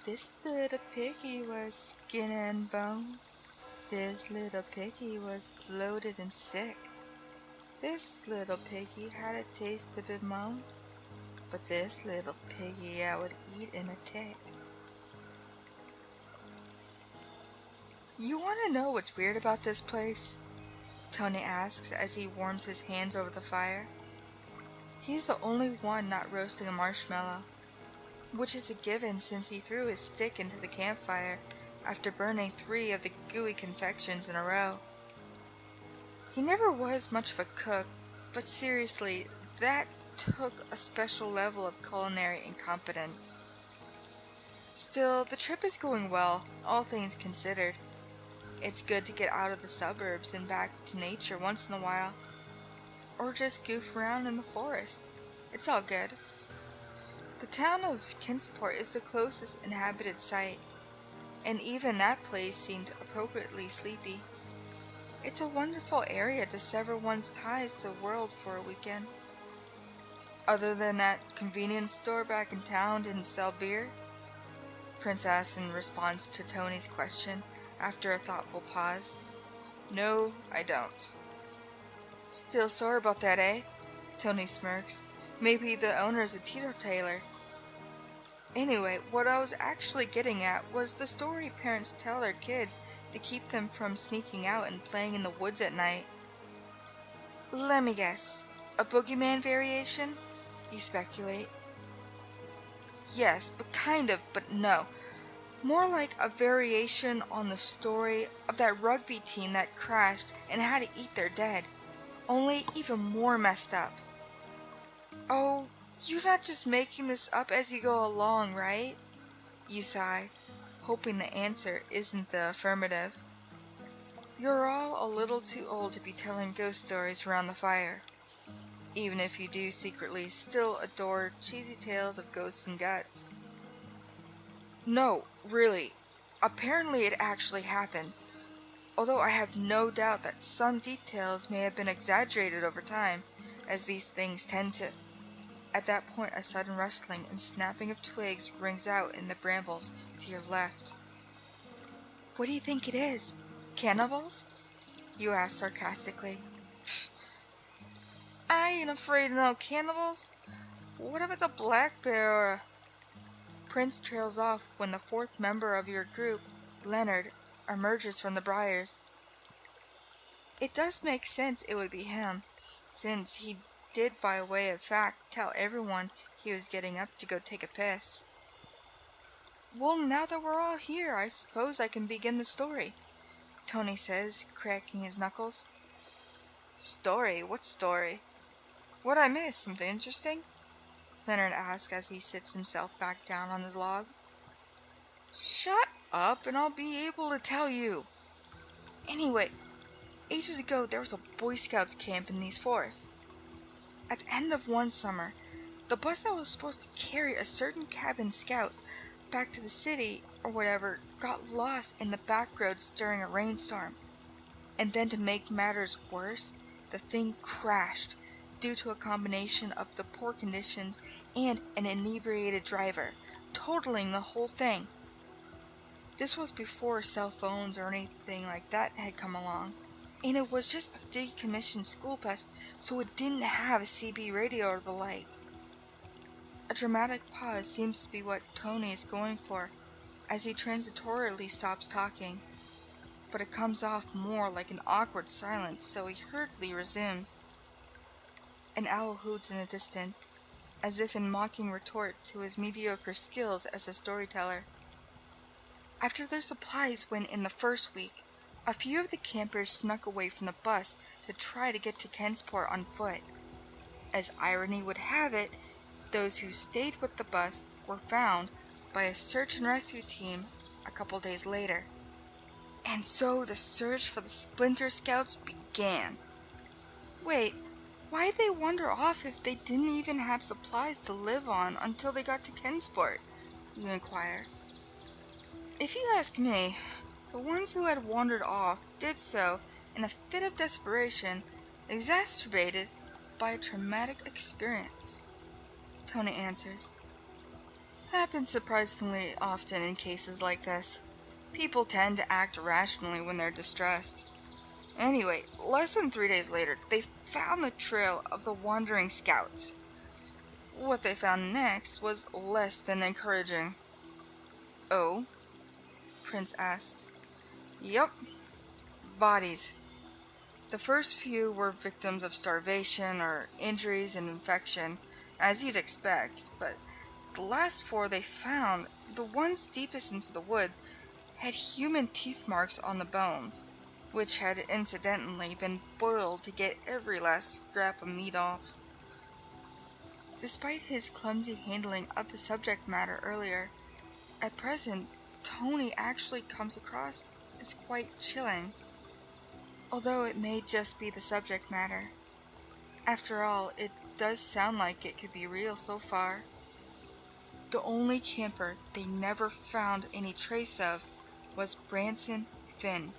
This little piggy was skin and bone. This little piggy was bloated and sick. This little piggy had a taste of bemoan. But this little piggy I would eat in a tick. You want to know what's weird about this place? Tony asks as he warms his hands over the fire. He's the only one not roasting a marshmallow, which is a given since he threw his stick into the campfire after burning 3 of the gooey confections in a row. He never was much of a cook, but seriously, that took a special level of culinary incompetence. Still, the trip is going well, all things considered. It's good to get out of the suburbs and back to nature once in a while. Or just goof around in the forest. It's all good. The town of Kentsport is the closest inhabited site, and even that place seemed appropriately sleepy. It's a wonderful area to sever one's ties to the world for a weekend. Other than that convenience store back in town didn't sell beer? Prince asked in response to Tony's question after a thoughtful pause. No, I don't. Still sore about that, eh? Tony smirks. Maybe the owner's a teetotaler. Anyway, what I was actually getting at was the story parents tell their kids to keep them from sneaking out and playing in the woods at night. Let me guess. A boogeyman variation? You speculate. Yes, but no. More like a variation on the story of that rugby team that crashed and had to eat their dead. Only even more messed up. Oh, you're not just making this up as you go along, right? You sigh, hoping the answer isn't the affirmative. You're all a little too old to be telling ghost stories around the fire, even if you do secretly still adore cheesy tales of ghosts and guts. No, really. Apparently it actually happened, although I have no doubt that some details may have been exaggerated over time, as these things tend to. At that point, a sudden rustling and snapping of twigs rings out in the brambles to your left. What do you think it is? Cannibals? You ask sarcastically. I ain't afraid of no cannibals. What if it's a black bear or a... Prince trails off when the 4th member of your group, Leonard, emerges from the briars. It does make sense it would be him, since he did by way of fact tell everyone he was getting up to go take a piss. Well, now that we're all here, I suppose I can begin the story, Tony says, cracking his knuckles. Story? What story? What'd I miss? Something interesting? Leonard asks as he sits himself back down on his log. Shut up and I'll be able to tell you. Anyway, ages ago there was a Boy Scouts camp in these forests. At the end of one summer, the bus that was supposed to carry a certain cabin scouts back to the city or whatever got lost in the back roads during a rainstorm. And then to make matters worse, the thing crashed due to a combination of the poor conditions and an inebriated driver, totaling the whole thing. This was before cell phones or anything like that had come along, and it was just a decommissioned school bus, so it didn't have a CB radio or the like. A dramatic pause seems to be what Tony is going for, as he transitorily stops talking, but it comes off more like an awkward silence, so he hurriedly resumes. An owl hoots in the distance, as if in mocking retort to his mediocre skills as a storyteller. After their supplies went in the first week, a few of the campers snuck away from the bus to try to get to Kentsport on foot. As irony would have it, those who stayed with the bus were found by a search and rescue team a couple days later. And so the search for the Splinter Scouts began. Wait, why'd they wander off if they didn't even have supplies to live on until they got to Kentsport? You inquire. If you ask me, the ones who had wandered off did so in a fit of desperation, exacerbated by a traumatic experience, Tony answers. Happens surprisingly often in cases like this. People tend to act irrationally when they're distressed. Anyway, less than 3 days later, they found the trail of the wandering scouts. What they found next was less than encouraging. Oh? Prince asks. Yep. Bodies. The first few were victims of starvation or injuries and infection, as you'd expect, but the last 4 they found, the ones deepest into the woods, had human teeth marks on the bones, which had incidentally been boiled to get every last scrap of meat off. Despite his clumsy handling of the subject matter earlier, at present, Tony actually comes across as quite chilling, although it may just be the subject matter. After all, it does sound like it could be real so far. The only camper they never found any trace of was Branson Finn.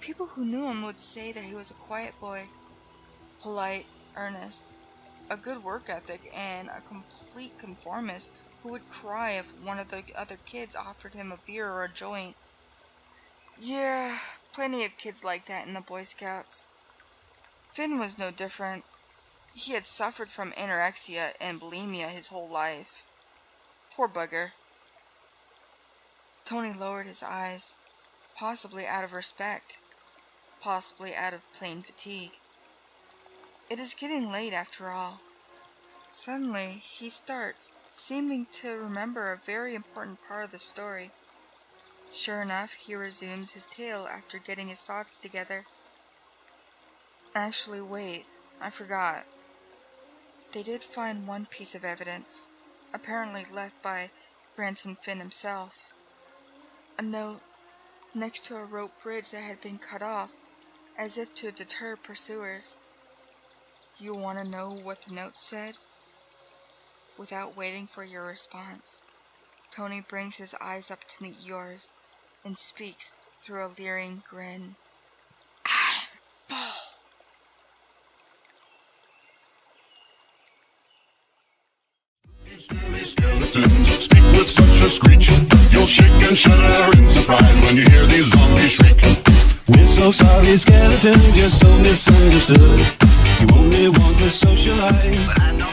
People who knew him would say that he was a quiet boy, polite, earnest, a good work ethic, and a complete conformist who would cry if one of the other kids offered him a beer or a joint. Yeah, plenty of kids like that in the Boy Scouts. Finn was no different. He had suffered from anorexia and bulimia his whole life. Poor bugger. Tony lowered his eyes, possibly out of respect, possibly out of plain fatigue. It is getting late after all. Suddenly, he starts, seeming to remember a very important part of the story. Sure enough, he resumes his tale after getting his thoughts together. Actually, wait, I forgot. They did find one piece of evidence, apparently left by Branson Finn himself. A note next to a rope bridge that had been cut off, as if to deter pursuers. You want to know what the note said? Without waiting for your response, Tony brings his eyes up to meet yours and speaks through a leering grin. I'm full. Skeletons speak with such a screech. You'll shake and shudder in surprise when you hear these zombies shriek. We're so sorry, skeletons, you're so misunderstood. You only want to socialize.